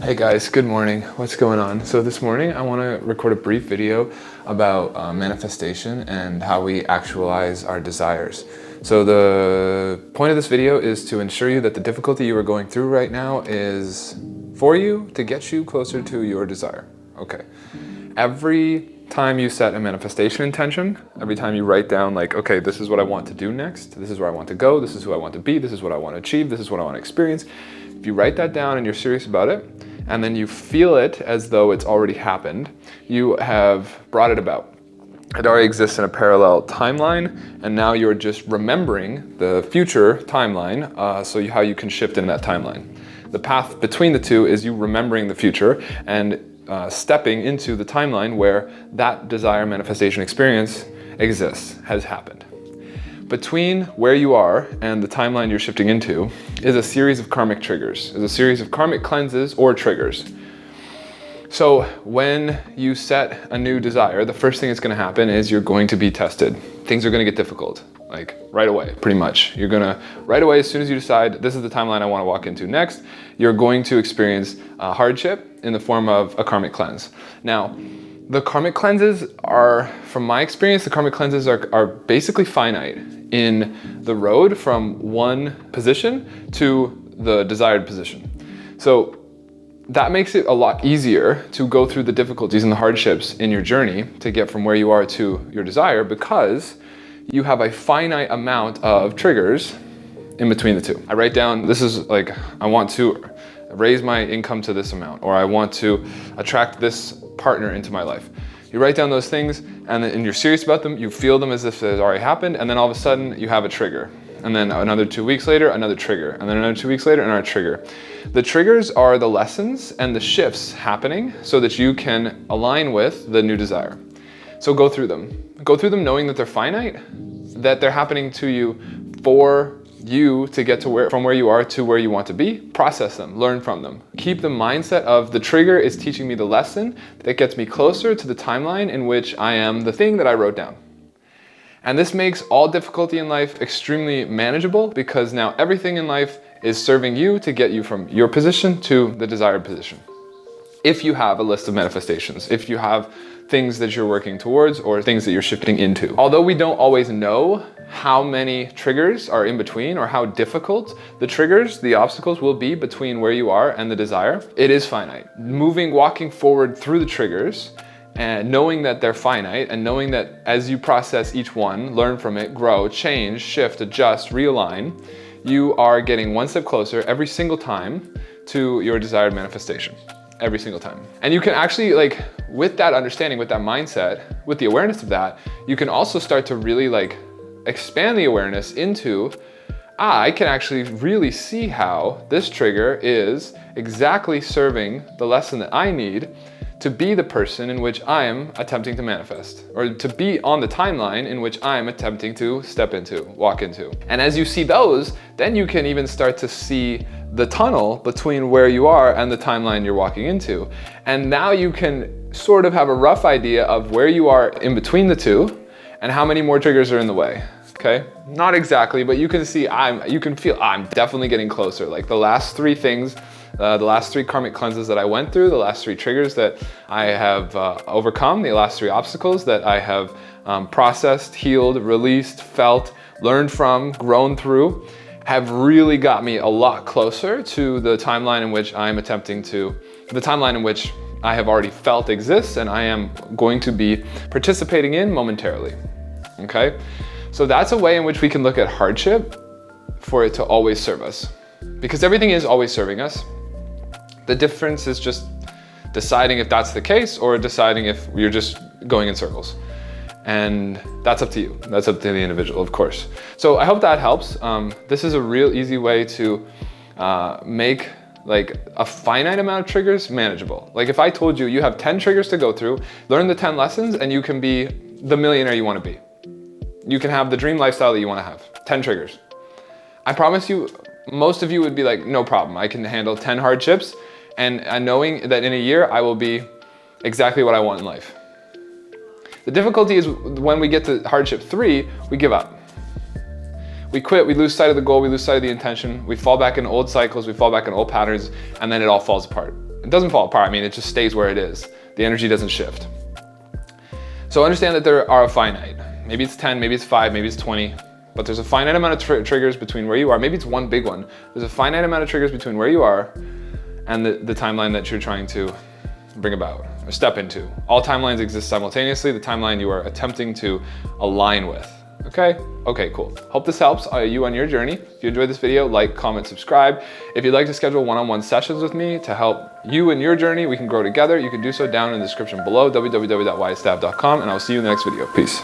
Hey guys, good morning. What's going on? So this morning I want to record a brief video about manifestation and how we actualize our desires. So the point of this video is to ensure you that the difficulty you are going through right now is for you to get you closer to your desire. Okay. Every time you set a manifestation intention, every time you write down like, okay, this is what I want to do next, this is where I want to go, this is who I want to be, this is what I want to achieve, this is what I want to experience. If you write that down and you're serious about it, and then you feel it as though it's already happened, you have brought it about. It already exists in a parallel timeline, and now you're just remembering the future timeline, how you can shift in that timeline. The path between the two is you remembering the future and stepping into the timeline where that desire manifestation experience exists, has happened. Between where you are and the timeline you're shifting into is a series of karmic triggers, is a series of karmic cleanses or triggers. So when you set a new desire, the first thing that's going to happen is you're going to be tested. Things are going to get difficult, like right away, pretty much. You're going to, right away, as soon as you decide this is the timeline I want to walk into next, you're going to experience hardship in the form of a karmic cleanse. Now, the karmic cleanses are, from my experience, the karmic cleanses are basically finite in the road from one position to the desired position. So that makes it a lot easier to go through the difficulties and the hardships in your journey to get from where you are to your desire, because you have a finite amount of triggers in between the two. I write down, this is like, I want to raise my income to this amount, or I want to attract this partner into my life. You write down those things and you're serious about them, you feel them as if it has already happened, and then all of a sudden you have a trigger. And then another 2 weeks later, another trigger. And then another 2 weeks later, another trigger. The triggers are the lessons and the shifts happening so that you can align with the new desire. So go through them. Go through them knowing that they're finite, that they're happening to you for you to get to from where you are to where you want to be. Process them, learn from them. Keep the mindset of the trigger is teaching me the lesson that gets me closer to the timeline in which I am the thing that I wrote down. And this makes all difficulty in life extremely manageable, because now everything in life is serving you to get you from your position to the desired position. If you have a list of manifestations, if you have things that you're working towards or things that you're shifting into. Although we don't always know how many triggers are in between or how difficult the triggers, the obstacles will be between where you are and the desire, it is finite. Walking forward through the triggers and knowing that they're finite, and knowing that as you process each one, learn from it, grow, change, shift, adjust, realign, you are getting one step closer every single time to your desired manifestation. Every single time. And you can actually, like, with that understanding, with that mindset, with the awareness of that, you can also start to really expand the awareness into, I can actually really see how this trigger is exactly serving the lesson that I need to be the person in which I am attempting to manifest, or to be on the timeline in which I am attempting to step into, walk into. And as you see those, then you can even start to see the tunnel between where you are and the timeline you're walking into. And now you can sort of have a rough idea of where you are in between the two and how many more triggers are in the way. Okay, not exactly, but you can see, you can feel I'm definitely getting closer. Like the last three things, the last three karmic cleanses that I went through, the last three triggers that I have overcome, the last three obstacles that I have processed, healed, released, felt, learned from, grown through, have really got me a lot closer to the timeline in which I'm attempting to, the timeline in which I have already felt exists and I am going to be participating in momentarily. Okay? So that's a way in which we can look at hardship for it to always serve us. Because everything is always serving us. The difference is just deciding if that's the case or deciding if you're just going in circles. And that's up to you. That's up to the individual, of course. So I hope that helps. This is a real easy way to make a finite amount of triggers manageable. Like if I told you have 10 triggers to go through, learn the 10 lessons, and you can be the millionaire you want to be. You can have the dream lifestyle that you want to have. 10 triggers. I promise you, most of you would be like, no problem. I can handle 10 hardships, and knowing that in a year I will be exactly what I want in life. The difficulty is when we get to hardship 3, we give up. We quit, we lose sight of the goal, we lose sight of the intention, we fall back in old cycles, we fall back in old patterns, and then it all falls apart. It doesn't fall apart. I mean, it just stays where it is. The energy doesn't shift. So understand that there are a finite. Maybe it's 10, maybe it's 5, maybe it's 20, but there's a finite amount of triggers between where you are. Maybe it's one big one. There's a finite amount of triggers between where you are and the timeline that you're trying to bring about or step into. All timelines exist simultaneously. The timeline you are attempting to align with. Okay? Okay, cool. Hope this helps you on your journey. If you enjoyed this video, like, comment, subscribe. If you'd like to schedule one-on-one sessions with me to help you in your journey, we can grow together. You can do so down in the description below, www.wyattstaff.com, and I'll see you in the next video. Peace.